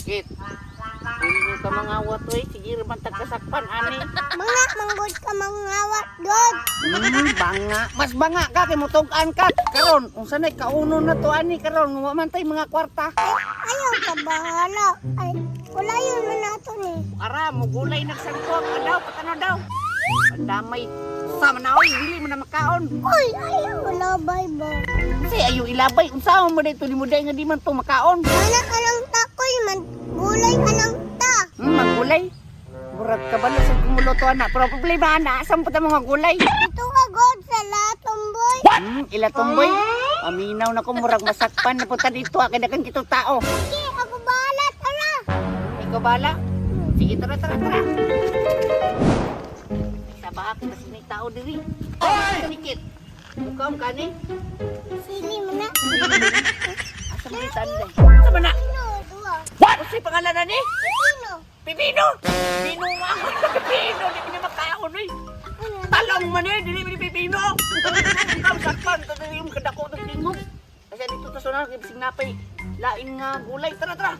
Kit. Dili mo ka mangawat oy, sige ra man tagkasakpan ani. Mga manggod ka mangawat god. Banga. Mas banga ka kay motug-an ka. Karon, unsa nay kauno na to ani karon, wa man tay mga kwarta. Ayaw ka bahala. Ay, wala yun man nato ni. Ara mo gulay nagsangkot daw, patano daw. Ang damay. Sama na oy, dili mo na makaon. Uy, ayaw wala ba? Kasi ayo ilabay unsa mo dito di mo day nga di man to makaon. Anak anang takoy man gulay anang ta. Magulay. Murag ka ba na sa kumuloto anak? Pero problema anak, saan po mga gulay? Ito ka god sa latomboy. Ila tomboy. Aminaw na ko, murag masakpan na punta dito. Kadakan kitong tao. Sige, ako bahala tara. Ikaw bala? Sige, tara. Sa baka kita sinay tao diri. Sedikit. Bukam ka ni. Sili mo na. Asa mo ni Sanday? Asa mo na? Sino dua? What? Usi pangalan na ni? Sino? Pipino! Pipino nga ako. Pipino! Di ko na makaon eh. Talong man eh. Dili mo ni Pipino. Ikaw sakpan. Ito na yung kadako ng tingog. Kasi dito to sunod. Ibising napay. Lain nga gulay. Tara.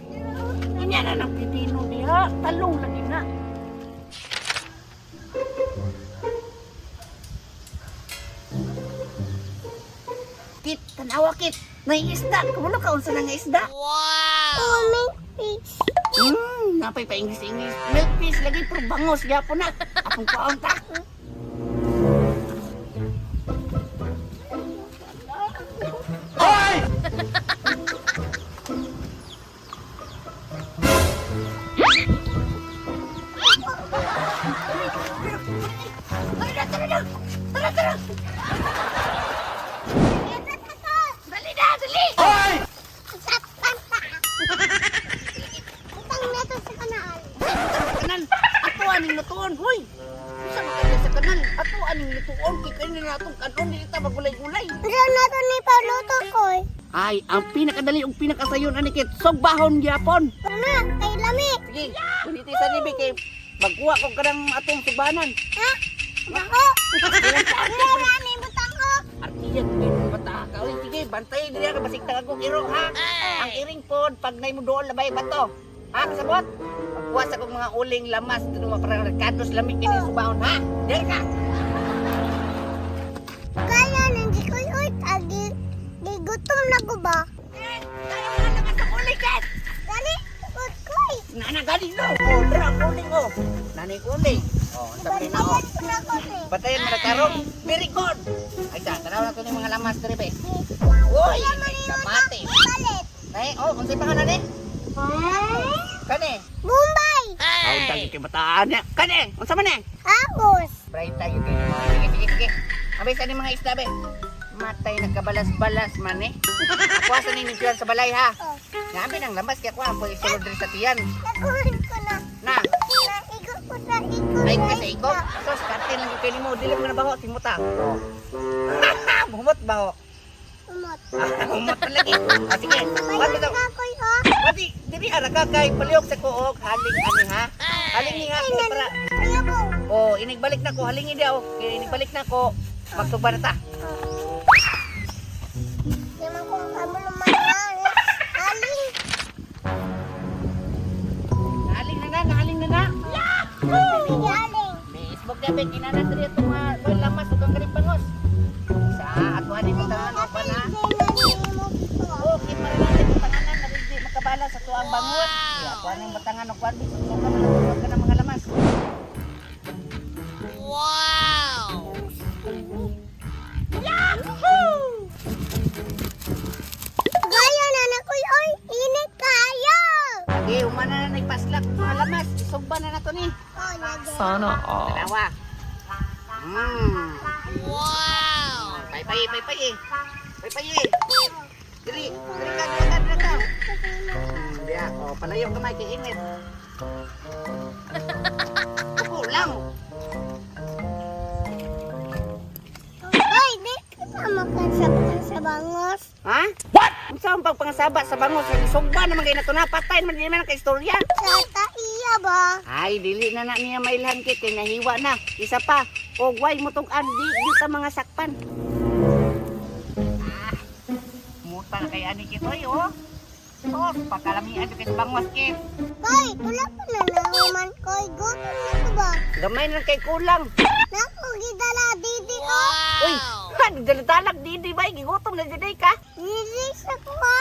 Ganyan na ng Pipino diha. Talong lagi na. Kit, tanawa Kit. Naiisda. Kumulo ka unsa na nga isda? Oh, may fish. Napay pa English. Milk fish lagi pero bangos gyapon na. Apong paon ta. Hoy! Tara. Dali. Hoy! Sakpan ta. Utang meto sa kanal. Kanal, ato aning lutuon, hoy. Isa makaya sa kanal, ato aning lutuon, kikain na natong kanon, dili ta magulay-gulay. Ano nato ni paluto ko eh. Ay, ang pinakadali ug pinakasayon ani Kit, sogbahon gyapon. Ano? Kay lami. Sige, kuniti sa nibi kay magkuha ko kadang atong subanan. Ha? Bako. Wala ni butang ko. Artiyan din bata ka. Uy, sige, bantay diya ka basig ta akong irong ha. Ang iring pod pag nay mo dool labay bato. Ha, kasabot? Magkuha sa kong mga uling lamas dito para kados lamig kini subahon ha. Diyan ka. Kaya nanti ko oy tagi. Di gutom na ko ba? Tayo mga lamas sa uling Kit. Dali, ikot ko eh. Nana galing no. Oh, dra uling oh. Nanay uling. Oh, ang sabi na oh. Bantayan ko na ko eh. Batayan mo na karong. Very good. Ay sa, tanaw na to ni mga lamas diri be. Uy, kamate. Balit. Nay, oh, unsay pangalan ni? Kani. Mumbai. Aw, dagi kay bataan niya. Kani, unsa man ni? Amos. Bright tayo kayo. Sige. Abay sa ni mga isda be. Matay nagkabalas-balas man eh. Ako asa ni nigyan sa balay ha. Ngabi nang lamas kaya ko ang isulod diri sa tiyan. Nakuhin ko na. Na, Naikot ko sa ikot. ay ka sa ikaw. Sos, karte lang yung kini mo. Dili mo na baho, timuta. Bumot baho. Umot. Bumot na lagi. Sige. Wati Mayroon daw. ka ko oh. Wati, diri ara ka kay paliok sa kuog. Haling ani ha. Haling ni nga ko para. Kaya po. Oh, inigbalik na ko. Halingi daw. Kaya inigbalik na ko. Magsuba na ta. Naman kung kamo naman yan. Aling. Haling na na. Sige, aling. Facebook na ben inanan diri itong mga lamas ug ang galing bangos. Sa atuan ni tangan o pa na. Okay, para natin yung tanganan na rin di makabala sa tuang bangot. Kaya atuan ni batangan og kwan di so ka man ka ng mga lamas. Gaya na na ko oy. Init kayo. Lagi humana na nagpaslak mga lamas. Isugba na nato ni. Oh, lagi. Sana all. Dalawa. Wow! Pay. Diri ka. Diya, oh, palayo kamay kay init. Ako lang. Oy, di ka makan sa bangos. Ha? What? Unsa ang pagpangasaba sa bangos? Sugba naman kay nato na patay man di man ka istorya. Sa taiya ba? Ay, dili na niya mailhan kit kay nahiwa na. Isa pa, og way mo tong andi di ka mga sakpan. Muta na kay ani kitoy oh. Oh, pagkalamian kay bangwas kay. Koy, wala pa na naman, Koy. Gutom na ko ba? Gamay na kay kulang. Naku, gidala, didi ko. Uy, nagdaladalag di ba? Gigutom na dyan ka. Nilis ako ha.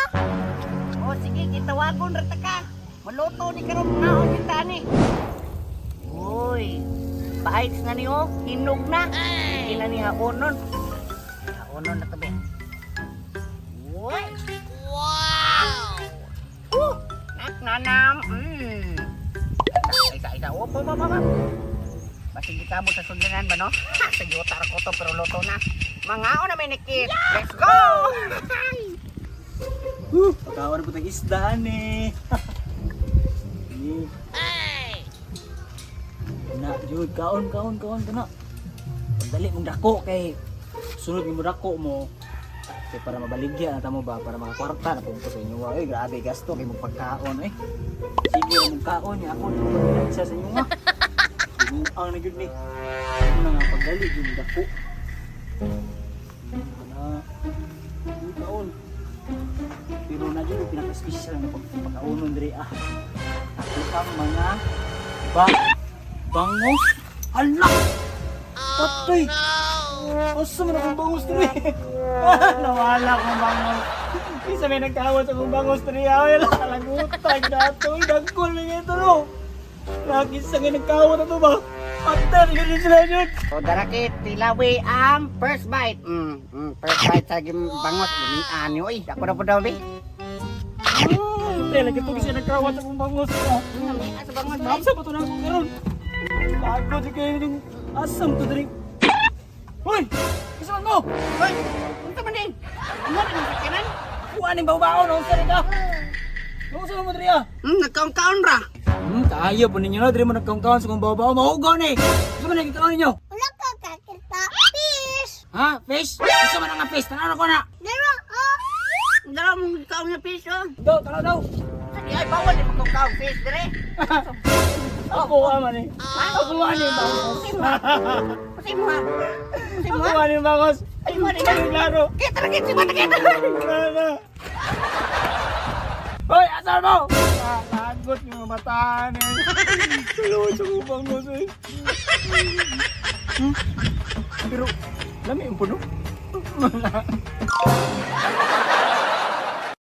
Oh, sige, gitawagon rata ka. Maluto ni karong naon yung tani. Uy, paiks na niyo, hinog na. Hindi na niya haonon. Haonon na tabi. Uy. Wow! Naknanam. Isa. Opo. Basig kita mo sa sundanan ba, no? Sa yutar ko to, pero luto na. Mangao na may nikit. Let's go! Pagkawan po tayong isda ni. Na, Jud, kaon ka na. Pagdali mong dako kay sunod mo dako mo. Kaya para mabaligya na tamo ba, para makakwarta na pumunta sa inyo. Ay, grabe gasto kay mong pagkaon eh. Sige na mong kaon niya ako, di mo pagkaisa sa inyo nga. Ang na Jud ni. Ano na nga, pagdali yung dako. Wala. Yung kaon. Pero na Jud, yung pinaka-special na pagkaunon diri ah. Ako ang mga bangos. Hala! Patay! Asa mo na kong bangos diri? Nawala kong bangos. Isa may nagkawat akong bangos diri. Ay, nakalagutan dato. Dagkol na ito no. Lagi sa nagkawat ito ba? Patay! Ganyan sila yun. So, darakit, tilawi ang first bite. First bite sa bangos. Lumian nyo, eh. Ako na po daw, eh. Patay, lagi ito kasi nagkawat akong bangos. Lumian sa bangos, eh. Asa ba ito na ako karoon? Bago di kayo yung asam to diri. Hoy! Kasaman mo! Hoy! Punta man din! Ano rin ang sakinan? Kuha ning babaw no sa ka. Ano sa mo diri ah? Nagkaon-kaon ra. Kaayo po ninyo na diri mo nagkaon-kaon sa kong babaw. Mahugaw ni. Sa man nagkaon ninyo? Wala ka kakita. Fish. Ha? Fish? Isa man nga fish. Tanaw na ko na. Dara, oh. Dala mong kaon na piso. Do, tanaw daw. Ay, bawal din magkaon fish, dire. Ako man eh. Ako man eh bangos. Kasi mo ha. Kasi mo Ako ha. man eh bangos. Ay, mo rin Ay, klaro. Kita na kita, kita, kita. Klaro. Hoy, asal mo? Lagot yung mataan eh. Tuloy sa kubang mo eh. Pero, lami yung puno.